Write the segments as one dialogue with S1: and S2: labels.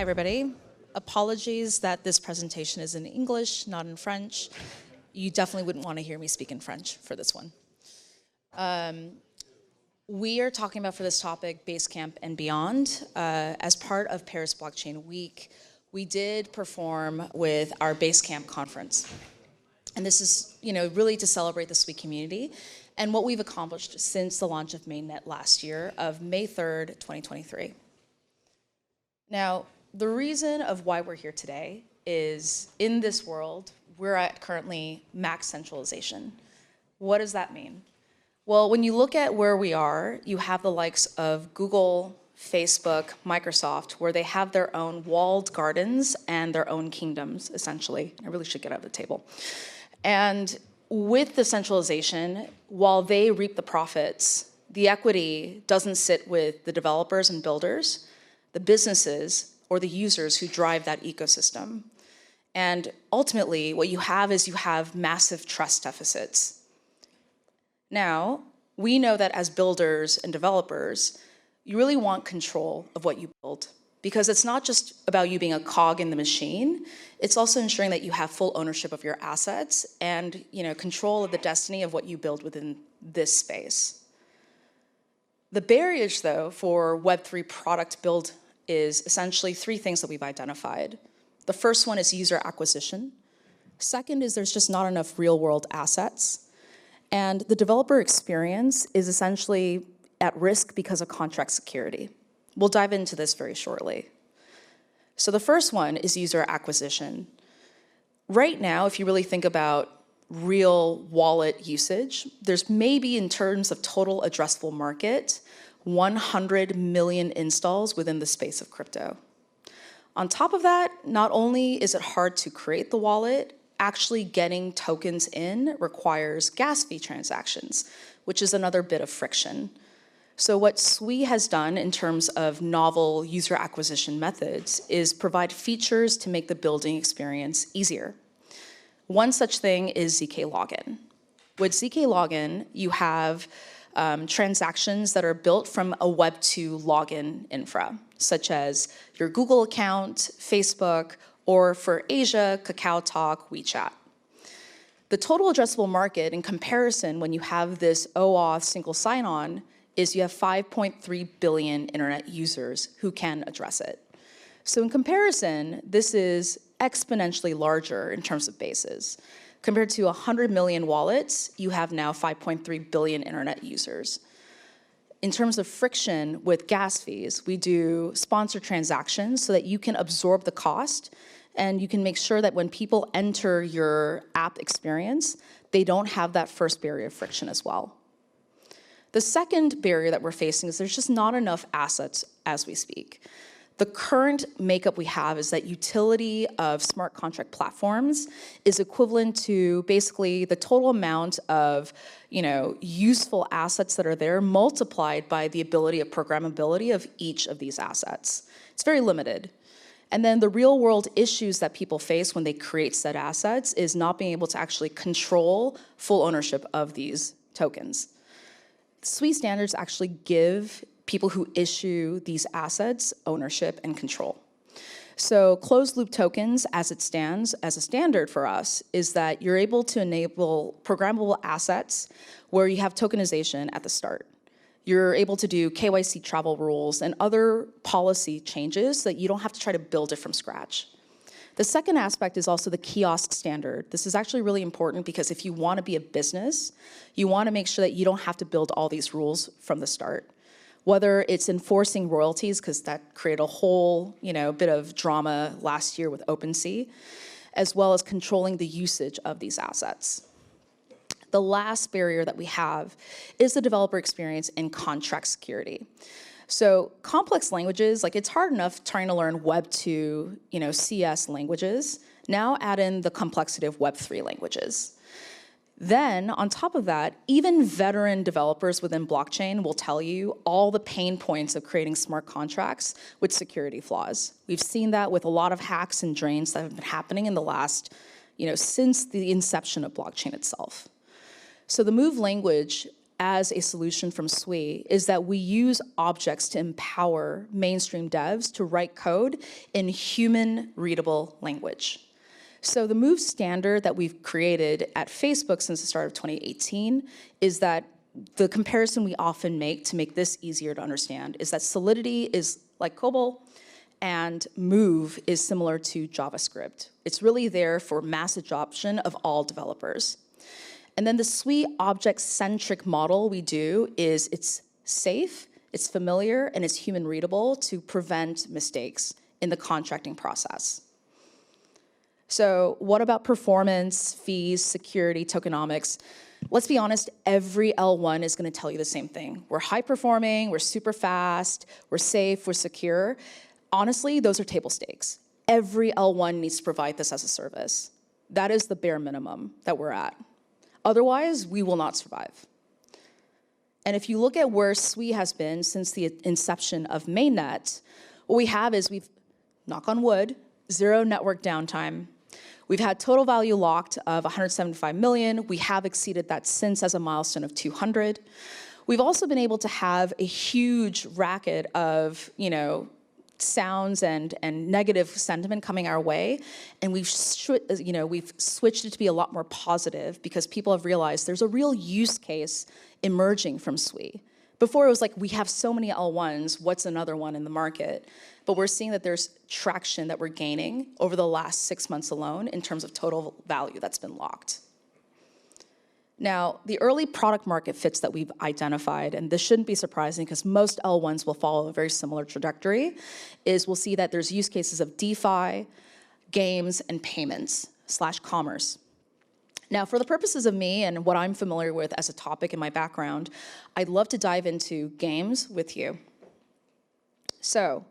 S1: Hi, everybody. Apologies that this presentation is in English, not in French. You definitely wouldn't want to hear me speak in French for this one. We are talking about, for this topic, Basecamp and beyond. As part of Paris Blockchain Week, we did perform with our Basecamp conference. And this is, really to celebrate the Sweet community and what we've accomplished since the launch of mainnet last year of May 3rd, 2023. Now, the reason of why we're here today is, in this world, we're at currently max centralization. What does that mean? Well, when you look at where we are, you have the likes of Google, Facebook, Microsoft, where they have their own walled gardens and their own kingdoms, essentially. I really should get out of the table. And with the centralization, while they reap the profits, the equity doesn't sit with the developers and builders, the businesses, or the users who drive that ecosystem. And ultimately, what you have is massive trust deficits. Now, we know that as builders and developers, you really want control of what you build, because it's not just about you being a cog in the machine, it's also ensuring that you have full ownership of your assets and control of the destiny of what you build within this space. The barriers, though, for Web3 product build is essentially three things that we've identified. The first one is user acquisition. Second is there's just not enough real-world assets. And the developer experience is essentially at risk because of contract security. We'll dive into this very shortly. So the first one is user acquisition. Right now, if you really think about real wallet usage, there's maybe, in terms of total addressable market, 100 million installs within the space of crypto. On top of that, not only is it hard to create the wallet, actually getting tokens in requires gas fee transactions, which is another bit of friction. So what SWE has done in terms of novel user acquisition methods is provide features to make the building experience easier. One such thing is ZK Login. With ZK Login, you have transactions that are built from a Web2 login infra, such as your Google account, Facebook, or for Asia, KakaoTalk, WeChat. The total addressable market in comparison when you have this OAuth single sign-on is you have 5.3 billion internet users who can address it. So in comparison, this is exponentially larger in terms of bases. Compared to 100 million wallets, you have now 5.3 billion internet users. In terms of friction with gas fees, we do sponsored transactions so that you can absorb the cost and you can make sure that when people enter your app experience, they don't have that first barrier of friction as well. The second barrier that we're facing is there's just not enough assets as we speak. The current makeup we have is that utility of smart contract platforms is equivalent to basically the total amount of useful assets that are there multiplied by the ability of programmability of each of these assets. It's very limited. And then the real world issues that people face when they create said assets is not being able to actually control full ownership of these tokens. SWE standards actually give people who issue these assets ownership and control. So closed loop tokens, as it stands as a standard for us, is that you're able to enable programmable assets where you have tokenization at the start. You're able to do KYC travel rules and other policy changes so that you don't have to try to build it from scratch. The second aspect is also the kiosk standard. This is actually really important because if you want to be a business, you want to make sure that you don't have to build all these rules from the start. Whether it's enforcing royalties, because that created a whole bit of drama last year with OpenSea, as well as controlling the usage of these assets. The last barrier that we have is the developer experience and contract security. So complex languages, it's hard enough trying to learn Web2, CS languages. Now add in the complexity of Web3 languages. Then, on top of that, even veteran developers within blockchain will tell you all the pain points of creating smart contracts with security flaws. We've seen that with a lot of hacks and drains that have been happening in the last, since the inception of blockchain itself. So the Move language as a solution from Sui is that we use objects to empower mainstream devs to write code in human-readable language. So the Move standard that we've created at Facebook since the start of 2018 is that the comparison we often make to make this easier to understand is that Solidity is like COBOL and Move is similar to JavaScript. It's really there for mass adoption of all developers. And then the Sui object-centric model we do is it's safe, it's familiar, and it's human readable to prevent mistakes in the contracting process. So what about performance, fees, security, tokenomics? Let's be honest, every L1 is going to tell you the same thing. We're high performing, we're super fast, we're safe, we're secure. Honestly, those are table stakes. Every L1 needs to provide this as a service. That is the bare minimum that we're at. Otherwise, we will not survive. And if you look at where Sui has been since the inception of mainnet, what we have is we've, knock on wood, 0 network downtime. We've had total value locked of 175 million. We have exceeded that since as a milestone of 200. We've also been able to have a huge racket of, sounds and negative sentiment coming our way, and we've switched it to be a lot more positive because people have realized there's a real use case emerging from Sui. Before it was like, we have so many L1s, what's another one in the market? But we're seeing that there's traction that we're gaining over the last 6 months alone in terms of total value that's been locked. Now, the early product market fits that we've identified, and this shouldn't be surprising because most L1s will follow a very similar trajectory, is we'll see that there's use cases of DeFi, games, and payments/commerce. Now, for the purposes of me and what I'm familiar with as a topic in my background, I'd love to dive into games with you. So,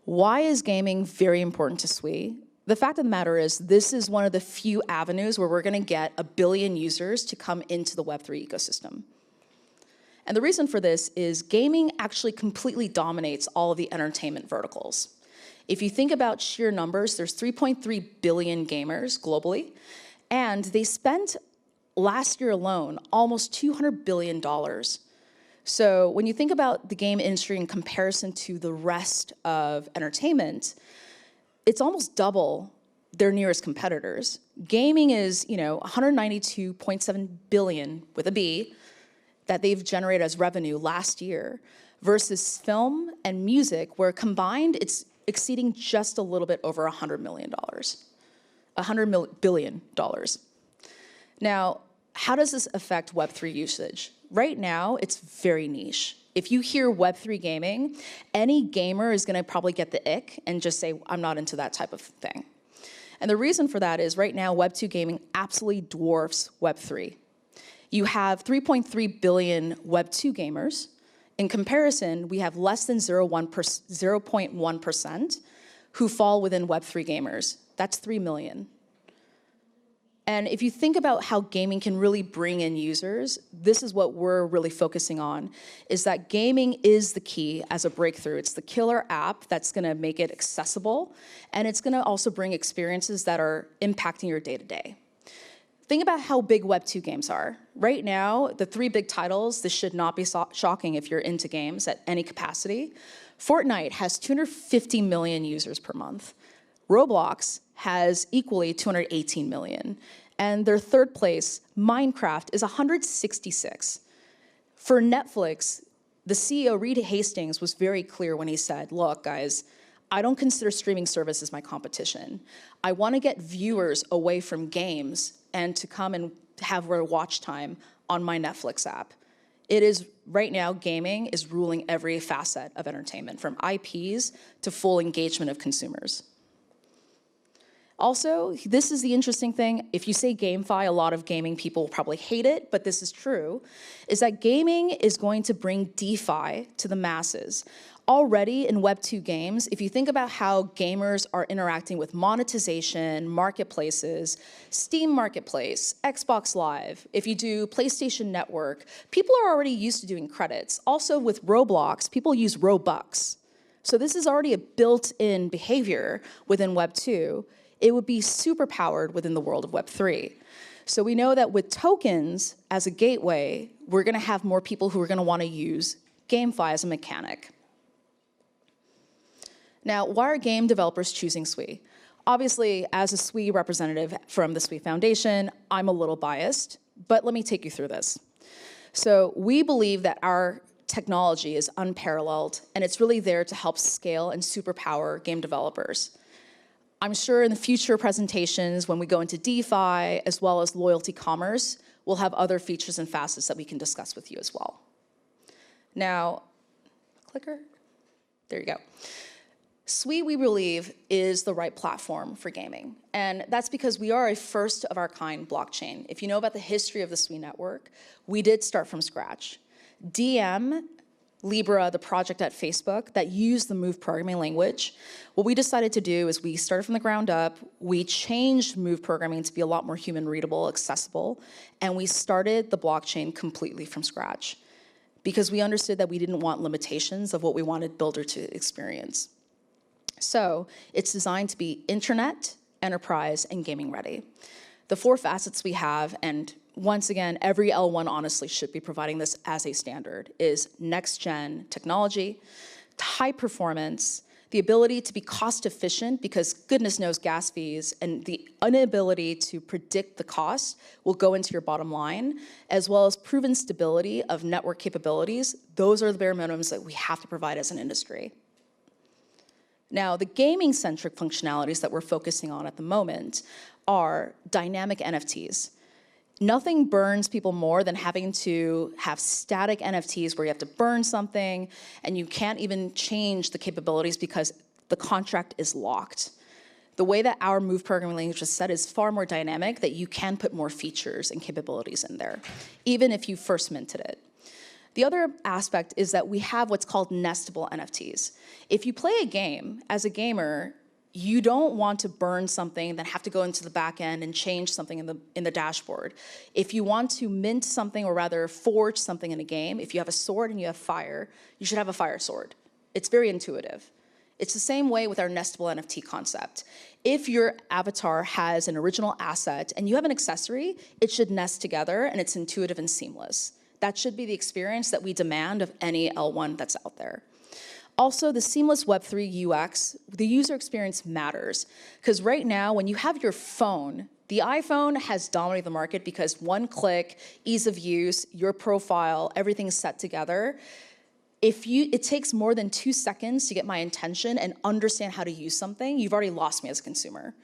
S1: why is gaming very important to Sui? The fact of the matter is, this is one of the few avenues where we're going to get 1 billion users to come into the Web3 ecosystem. And the reason for this is gaming actually completely dominates all of the entertainment verticals. If you think about sheer numbers, there's 3.3 billion gamers globally, and they spent last year alone almost $200 billion. So when you think about the game industry in comparison to the rest of entertainment, it's almost double their nearest competitors. Gaming is, 192.7 billion with a B that they've generated as revenue last year versus film and music, where combined it's exceeding just a little bit over $100 million, $100 billion. Now, how does this affect Web3 usage? Right now, it's very niche. If you hear Web3 gaming, any gamer is going to probably get the ick and just say, I'm not into that type of thing. And the reason for that is right now, Web2 gaming absolutely dwarfs Web3. You have 3.3 billion Web2 gamers. In comparison, we have less than 0.1% who fall within Web3 gamers. That's 3 million. And if you think about how gaming can really bring in users, this is what we're really focusing on, is that gaming is the key as a breakthrough. It's the killer app that's going to make it accessible, and it's going to also bring experiences that are impacting your day-to-day. Think about how big Web2 games are. Right now, the 3 big titles, this should not be shocking if you're into games at any capacity. Fortnite has 250 million users per month. Roblox has equally 218 million. And their third place, Minecraft, is 166. For Netflix, the CEO, Reed Hastings, was very clear when he said, look, guys, I don't consider streaming service as my competition. I want to get viewers away from games and to come and have their watch time on my Netflix app. It is, right now, gaming is ruling every facet of entertainment, from IPs to full engagement of consumers. Also, this is the interesting thing. If you say GameFi, a lot of gaming people will probably hate it, but this is true, is that gaming is going to bring DeFi to the masses. Already in Web2 games, if you think about how gamers are interacting with monetization, marketplaces, Steam Marketplace, Xbox Live, if you do PlayStation Network, people are already used to doing credits. Also with Roblox, people use Robux. So this is already a built-in behavior within Web2. It would be super powered within the world of Web3. So we know that with tokens as a gateway, we're going to have more people who are going to want to use GameFi as a mechanic. Now, why are game developers choosing Sui? Obviously, as a Sui representative from the Sui Foundation, I'm a little biased, but let me take you through this. So we believe that our technology is unparalleled, and it's really there to help scale and superpower game developers. I'm sure in the future presentations, when we go into DeFi, as well as loyalty commerce, we'll have other features and facets that we can discuss with you as well. Now, clicker, there you go. Sui, we believe, is the right platform for gaming. And that's because we are a first-of-our-kind blockchain. If you know about the history of the Sui network, we did start from scratch. Diem, Libra, the project at Facebook that used the Move programming language, what we decided to do is we started from the ground up, we changed Move programming to be a lot more human readable, accessible, and we started the blockchain completely from scratch because we understood that we didn't want limitations of what we wanted builder to experience. So it's designed to be internet, enterprise, and gaming ready. The 4 facets we have, and once again, every L1 honestly should be providing this as a standard, is next-gen technology, high performance, the ability to be cost efficient because goodness knows gas fees and the inability to predict the cost will go into your bottom line, as well as proven stability of network capabilities. Those are the bare minimums that we have to provide as an industry. Now, the gaming-centric functionalities that we're focusing on at the moment are dynamic NFTs. Nothing burns people more than having to have static NFTs where you have to burn something and you can't even change the capabilities because the contract is locked. The way that our Move programming language is set is far more dynamic that you can put more features and capabilities in there, even if you first minted it. The other aspect is that we have what's called nestable NFTs. If you play a game, as a gamer, you don't want to burn something, then have to go into the back end and change something in the dashboard. If you want to mint something, or rather forge something in a game, if you have a sword and you have fire, you should have a fire sword. It's very intuitive. It's the same way with our nestable NFT concept. If your avatar has an original asset and you have an accessory, it should nest together and it's intuitive and seamless. That should be the experience that we demand of any L1 that's out there. Also, the seamless Web3 UX, the user experience matters. Because right now, when you have your phone, the iPhone has dominated the market because one click, ease of use, your profile, everything's set together. It takes more than 2 seconds to get my attention and understand how to use something, you've already lost me as a consumer.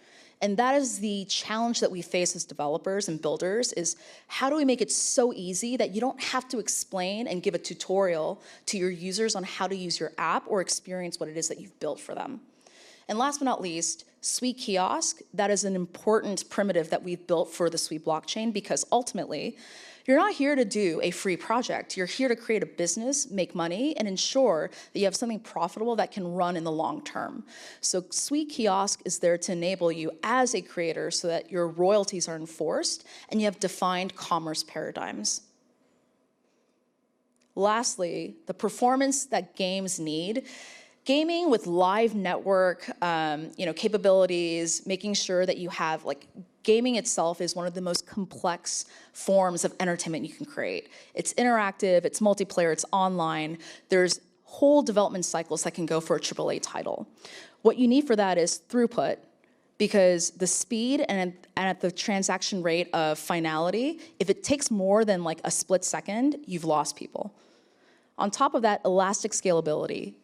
S1: And that is the challenge that we face as developers and builders is how do we make it so easy that you don't have to explain and give a tutorial to your users on how to use your app or experience what it is that you've built for them. And last but not least, Sui Kiosk, that is an important primitive that we've built for the Sui blockchain because ultimately, you're not here to do a free project. You're here to create a business, make money, and ensure that you have something profitable that can run in the long term. So Sui Kiosk is there to enable you as a creator so that your royalties are enforced and you have defined commerce paradigms. Lastly, the performance that games need. Gaming with live network capabilities, making sure that you have gaming itself is one of the most complex forms of entertainment you can create. It's interactive, it's multiplayer, it's online. There's whole development cycles that can go for a AAA title. What you need for that is throughput, because the speed and at the transaction rate of finality, if it takes more than a split second, you've lost people. On top of that, elastic scalability.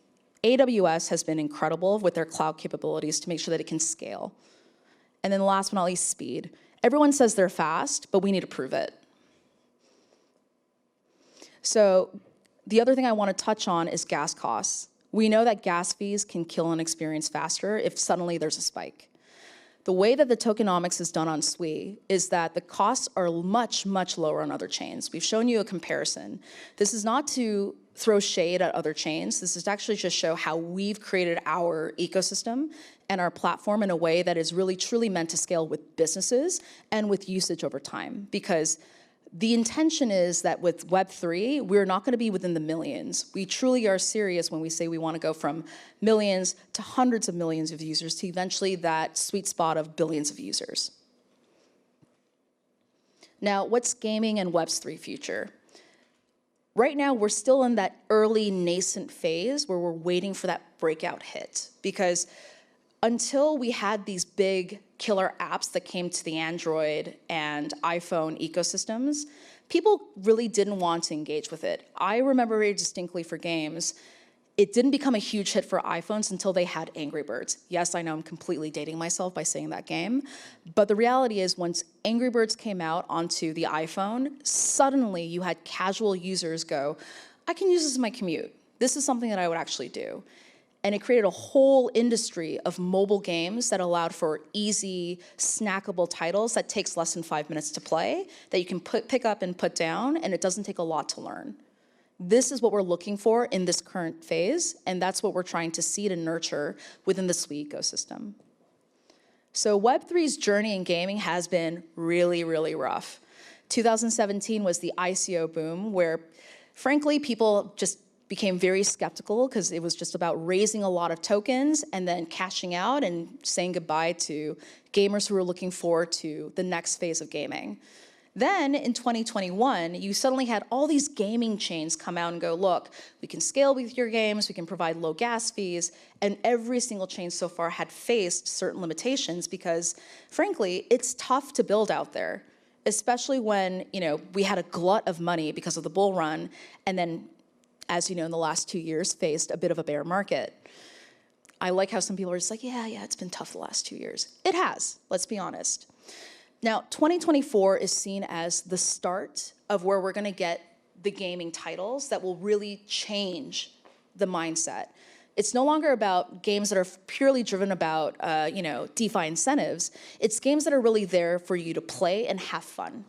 S1: AWS has been incredible with their cloud capabilities to make sure that it can scale. And then last but not least, speed. Everyone says they're fast, but we need to prove it. So the other thing I want to touch on is gas costs. We know that gas fees can kill an experience faster if suddenly there's a spike. The way that the tokenomics is done on Sui is that the costs are much, much lower on other chains. We've shown you a comparison. This is not to throw shade at other chains. This is to actually just show how we've created our ecosystem and our platform in a way that is really truly meant to scale with businesses and with usage over time. Because the intention is that with Web3, we're not going to be within the millions. We truly are serious when we say we want to go from millions to hundreds of millions of users to eventually that sweet spot of billions of users. Now, what's gaming and Web's 3 future? Right now, we're still in that early nascent phase where we're waiting for that breakout hit, because until we had these big killer apps that came to the Android and iPhone ecosystems, people really didn't want to engage with it. I remember very distinctly for games, it didn't become a huge hit for iPhones until they had Angry Birds. Yes, I know I'm completely dating myself by saying that game, but the reality is once Angry Birds came out onto the iPhone, suddenly you had casual users go, I can use this in my commute. This is something that I would actually do. And it created a whole industry of mobile games that allowed for easy, snackable titles that takes less than 5 minutes to play, that you can pick up and put down, and it doesn't take a lot to learn. This is what we're looking for in this current phase, and that's what we're trying to seed and nurture within the SWE ecosystem. So Web3's journey in gaming has been really, really rough. 2017 was the ICO boom, where frankly, people just became very skeptical because it was just about raising a lot of tokens and then cashing out and saying goodbye to gamers who were looking forward to the next phase of gaming. Then in 2021, you suddenly had all these gaming chains come out and go, look, we can scale with your games, we can provide low gas fees, and every single chain so far had faced certain limitations because, frankly, it's tough to build out there, especially when, we had a glut of money because of the bull run, and then, as you know, in the last 2 years, faced a bit of a bear market. I like how some people are just like, yeah, it's been tough the last 2 years. It has, let's be honest. Now, 2024 is seen as the start of where we're going to get the gaming titles that will really change the mindset. It's no longer about games that are purely driven about, DeFi incentives. It's games that are really there for you to play and have fun.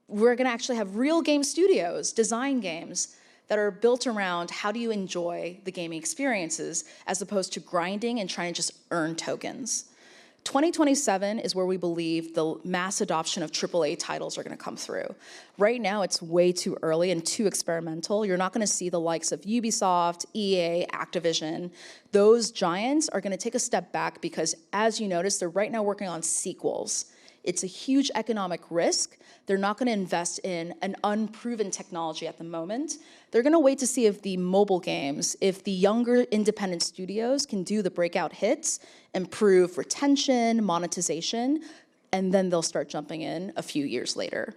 S1: We're going to actually have real game studios, design games that are built around how do you enjoy the gaming experiences as opposed to grinding and trying to just earn tokens. 2027 is where we believe the mass adoption of AAA titles are going to come through. Right now, it's way too early and too experimental. You're not going to see the likes of Ubisoft, EA, Activision. Those giants are going to take a step back because, as you notice, they're right now working on sequels. It's a huge economic risk. They're not going to invest in an unproven technology at the moment. They're going to wait to see if the mobile games, if the younger independent studios can do the breakout hits, improve retention, monetization, and then they'll start jumping in a few years later.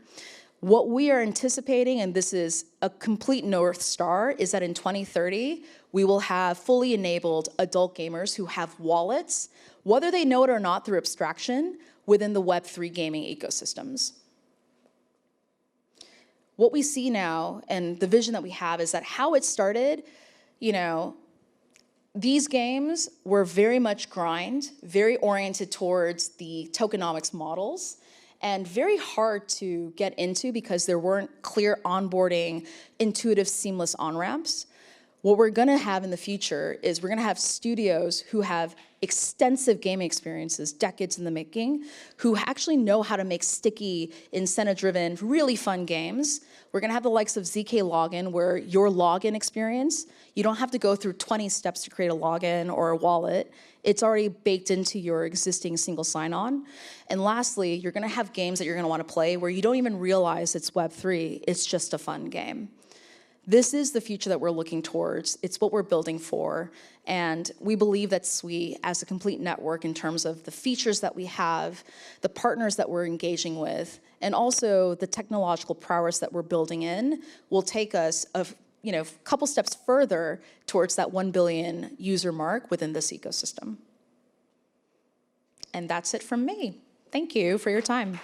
S1: What we are anticipating, and this is a complete North Star, is that in 2030, we will have fully enabled adult gamers who have wallets, whether they know it or not through abstraction, within the Web3 gaming ecosystems. What we see now, and the vision that we have, is that how it started, these games were very much grind, very oriented towards the tokenomics models, and very hard to get into because there weren't clear onboarding, intuitive, seamless on-ramps. What we're going to have in the future is we're going to have studios who have extensive gaming experiences, decades in the making, who actually know how to make sticky, incentive-driven, really fun games. We're going to have the likes of ZK Login, where your login experience, you don't have to go through 20 steps to create a login or a wallet. It's already baked into your existing single sign-on. And lastly, you're going to have games that you're going to want to play where you don't even realize it's Web3. It's just a fun game. This is the future that we're looking towards. It's what we're building for. And we believe that SWE, as a complete network in terms of the features that we have, the partners that we're engaging with, and also the technological prowess that we're building in, will take us a couple steps further towards that 1 billion user mark within this ecosystem. And that's it from me. Thank you for your time.